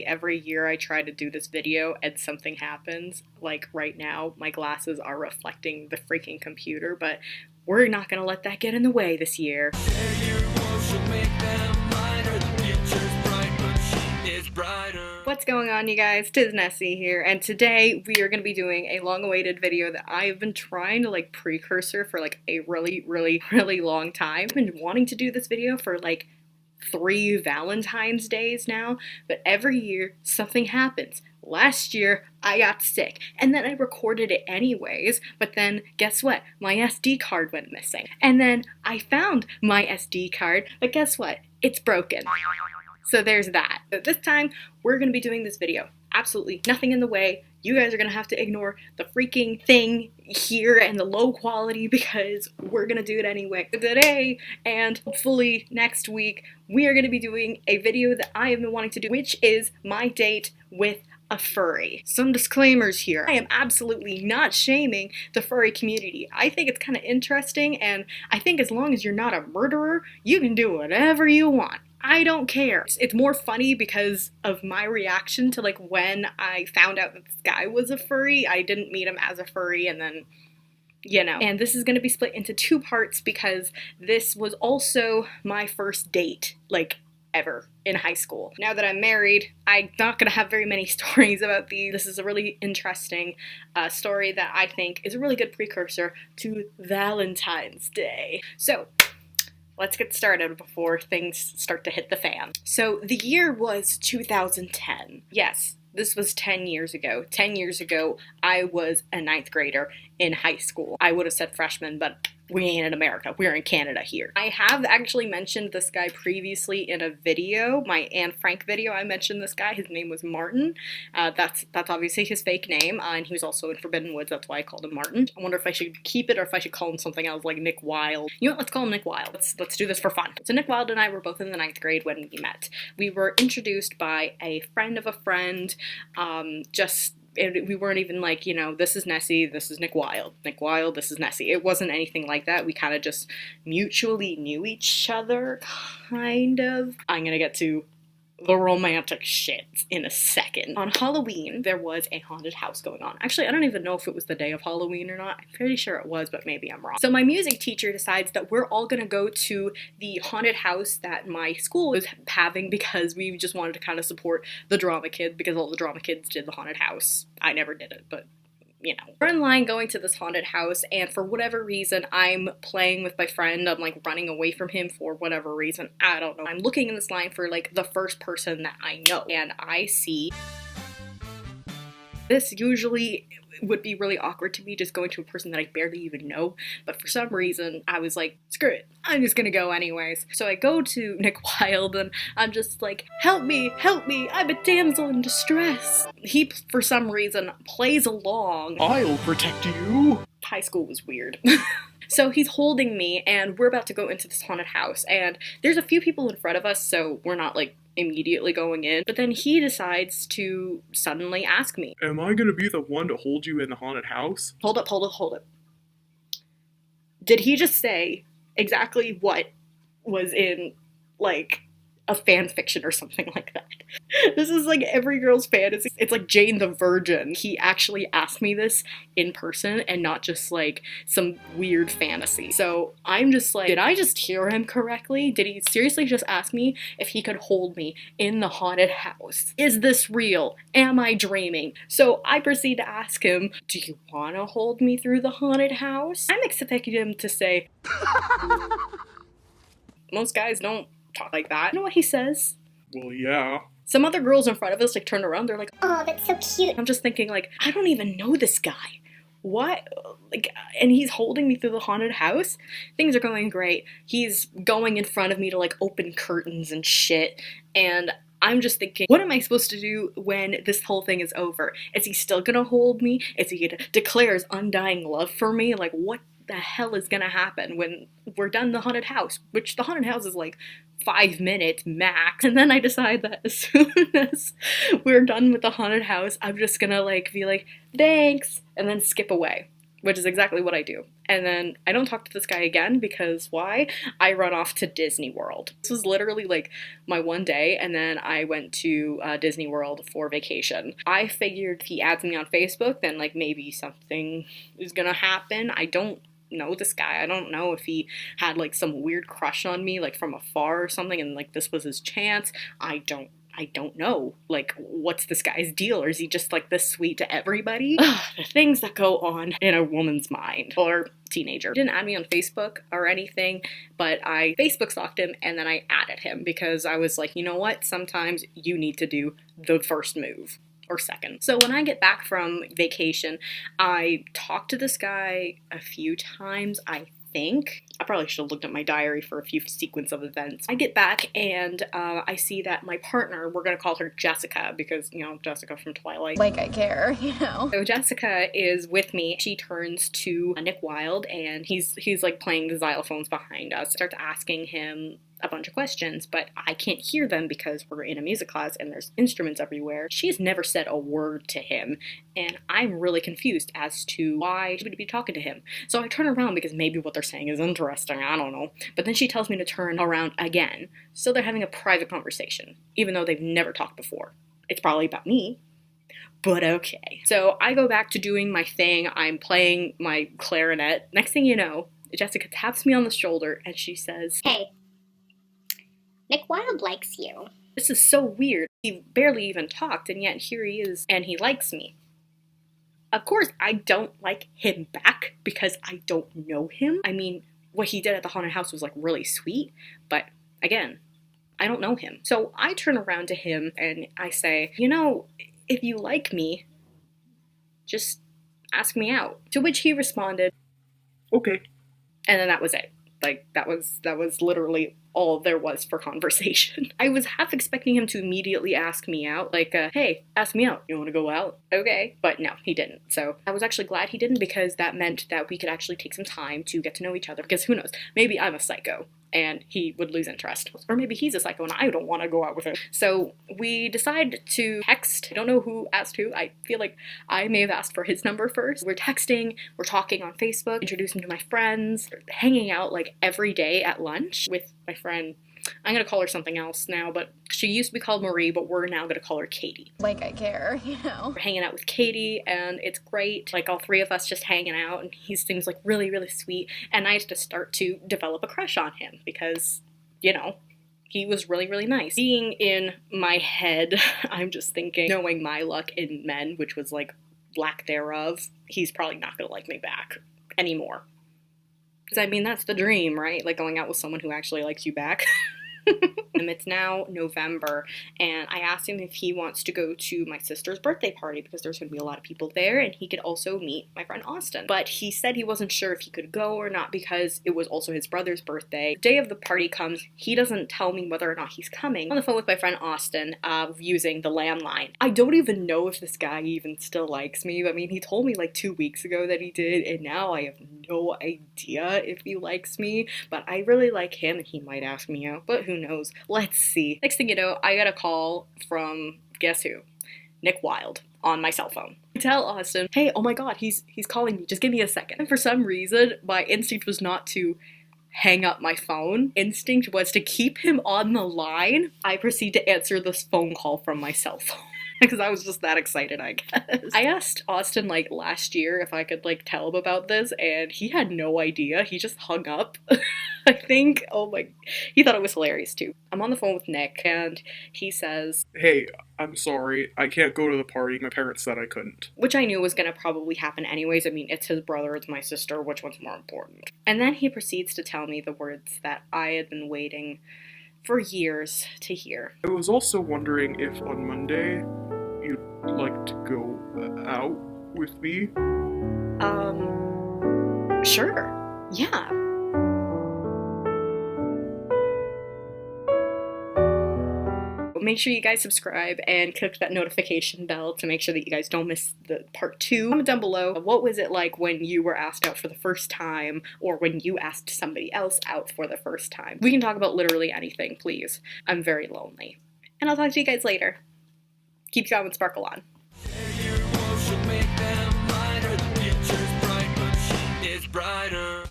Every year I try to do this video and something happens. Like right now, my glasses are reflecting the freaking computer, but we're not gonna let that get in the way this year. What's going on, you guys? TisNessie here, and today we are going to be doing a long-awaited video that I have been trying to precursor for a really long time. I've been wanting to do this video for 3 Valentine's days now, but every year something happens. Last year I got sick and then I recorded it anyways, but then guess what? My SD card went missing. And then I found my SD card, but guess what? It's broken. So there's that. But this time, we're going to be doing this video. Absolutely nothing in the way. You guys are going to have to ignore the freaking thing here and the low quality because we're going to do it anyway. Today, and hopefully next week, we are going to be doing a video that I have been wanting to do, which is my date with a furry. Some disclaimers here. I am absolutely not shaming the furry community. I think it's kind of interesting, and I think as long as you're not a murderer, you can do whatever you want. I don't care. It's more funny because of my reaction to when I found out that this guy was a furry. I didn't meet him as a furry, and then, you know. And this is going to be split into 2 parts because this was also my first date, ever in high school. Now that I'm married, I'm not going to have very many stories about these. This is a really interesting story that I think is a really good precursor to Valentine's Day. So, let's get started before things start to hit the fan. So the year was 2010. Yes, this was 10 years ago. 10 years ago, I was a 9th grader in high school. I would have said freshman, but we ain't in America. We're in Canada here. I have actually mentioned this guy previously in a video, my Anne Frank video. I mentioned this guy. His name was Martin. That's obviously his fake name, and he was also in Forbidden Woods. That's why I called him Martin. I wonder if I should keep it or if I should call him something else like Nick Wilde. You know what? Let's call him Nick Wilde. Let's do this for fun. So Nick Wilde and I were both in the 9th grade when we met. We were introduced by a friend of a friend. We weren't even this is Nessie, this is Nick Wilde. Nick Wilde, this is Nessie. It wasn't anything like that. We kind of just mutually knew each other, kind of. I'm gonna get to the romantic shit in a second. On Halloween, there was a haunted house going on. Actually, I don't even know if it was the day of Halloween or not. I'm pretty sure it was, but maybe I'm wrong. So my music teacher decides that we're all gonna go to the haunted house that my school was having because we just wanted to kind of support the drama kids because all the drama kids did the haunted house. I never did it, but you know. We're in line going to this haunted house, and for whatever reason, I'm playing with my friend. I'm running away from him for whatever reason. I don't know. I'm looking in this line for the first person that I know, and I see this. Usually would be really awkward to me just going to a person that I barely even know, but for some reason I was like, screw it, I'm just gonna go anyways. So I go to Nick Wilde and I'm just like, help me, I'm a damsel in distress. He, for some reason, plays along. I'll protect you. High school was weird. So he's holding me and we're about to go into this haunted house, and there's a few people in front of us, so we're not immediately going in, but then he decides to suddenly ask me, am I gonna be the one to hold you in the haunted house? Hold up. Did he just say exactly what was in a fan fiction or something like that? This is every girl's fantasy. It's like Jane the Virgin. He actually asked me this in person and not just some weird fantasy. So I'm just did I just hear him correctly? Did he seriously just ask me if he could hold me in the haunted house? Is this real? Am I dreaming? So I proceed to ask him, do you want to hold me through the haunted house? I'm expecting him to say, most guys don't talk like that. You know what he says? Well, yeah. Some other girls in front of us turn around, they're like, oh, that's so cute. I'm just thinking I don't even know this guy. What? And he's holding me through the haunted house? Things are going great. He's going in front of me to open curtains and shit, and I'm just thinking, what am I supposed to do when this whole thing is over? Is he still gonna hold me? Is he gonna declare his undying love for me? What the hell is gonna happen when we're done the haunted house? Which the haunted house is 5 minutes max. And then I decide that as soon as we're done with the haunted house, I'm just gonna be like, thanks, and then skip away. which is exactly what I do. And then I don't talk to this guy again because why? I run off to Disney World. This was literally like my one day, and then I went to Disney World for vacation. I figured if he adds me on Facebook, then like maybe something is gonna happen. I don't know this guy. I don't know if he had like some weird crush on me like from afar or something, and like this was his chance. I don't know, like, what's this guy's deal? Or is he just, like, this sweet to everybody? Ugh, the things that go on in a woman's mind. Or teenager. He didn't add me on Facebook or anything, but I Facebook stalked him and then I added him because I was like, you know what? Sometimes you need to do the first move. Or second. So when I get back from vacation, I talked to this guy a few times, I think. I probably should have looked at my diary for a few sequence of events. I get back and I see that my partner, we're gonna call her Jessica because, you know, Jessica from Twilight. Like I care, you know. So Jessica is with me. She turns to Nick Wilde and he's like playing the xylophones behind us. Starts asking him a bunch of questions, but I can't hear them because we're in a music class and there's instruments everywhere. She's never said a word to him, and I'm really confused as to why she would be talking to him. So I turn around because maybe what they're saying is interesting, I don't know. But then she tells me to turn around again. So they're having a private conversation, even though they've never talked before. It's probably about me. But okay. So I go back to doing my thing. I'm playing my clarinet. Next thing you know, Jessica taps me on the shoulder and she says, Hey, Nick Wilde likes you. This is so weird. He barely even talked, and yet here he is, and he likes me. Of course, I don't like him back because I don't know him. I mean, what he did at the haunted house was like really sweet, but again, I don't know him. So I turn around to him and I say, you know, if you like me, just ask me out. To which he responded, Okay. and then that was it. Like, that was literally all there was for conversation. I was half expecting him to immediately ask me out, like, hey, ask me out. You want to go out? Okay. But no, he didn't. So I was actually glad he didn't because that meant that we could actually take some time to get to know each other. Because who knows, maybe I'm a psycho and he would lose interest. Or maybe he's a psycho and I don't want to go out with him. So we decided to text. I don't know who asked who. I feel like I may have asked for his number first. We're texting, we're talking on Facebook, introduce him to my friends, hanging out like every day at lunch with my friend. I'm gonna call her something else now, but she used to be called Marie, but we're now gonna call her Katie. Like I care, you know. We're hanging out with Katie, and it's great. Like, all three of us just hanging out, and he seems like really, really sweet. And I just start to develop a crush on him because, you know, he was really, really nice. Being in my head, I'm just thinking, knowing my luck in men, which was like lack thereof, he's probably not gonna like me back anymore. Because, I mean, that's the dream, right? Like, going out with someone who actually likes you back. It's now November, and I asked him if he wants to go to my sister's birthday party because there's going to be a lot of people there, and he could also meet my friend Austin. But he said he wasn't sure if he could go or not because it was also his brother's birthday. The day of the party comes, he doesn't tell me whether or not he's coming. I'm on the phone with my friend Austin, using the landline. I don't even know if this guy even still likes me. I mean, he told me like 2 weeks ago that he did, and now I have no idea if he likes me, but I really like him, and he might ask me out, but who knows? Let's see. Next thing you know, I got a call from, guess who? Nick Wilde on my cell phone. I tell Austin, hey, oh my god, he's calling me, just give me a second. And for some reason, my instinct was not to hang up my phone. Instinct was to keep him on the line. I proceed to answer this phone call from my cell phone. Because I was just that excited, I guess. I asked Austin, like, last year if I could, like, tell him about this, and he had no idea. He just hung up, I think. Oh my, he thought it was hilarious, too. I'm on the phone with Nick, and he says, Hey, I'm sorry. I can't go to the party. My parents said I couldn't. which I knew was gonna probably happen anyways. I mean, it's his brother, it's my sister, which one's more important? And then he proceeds to tell me the words that I had been waiting for years to hear. I was also wondering if on Monday you'd like to go out with me. Sure. Yeah. Make sure you guys subscribe and click that notification bell to make sure that you guys don't miss the part 2. Comment down below, what was it like when you were asked out for the first time, or when you asked somebody else out for the first time? We can talk about literally anything, please. I'm very lonely. And I'll talk to you guys later. Keep going, sparkle on. is brighter.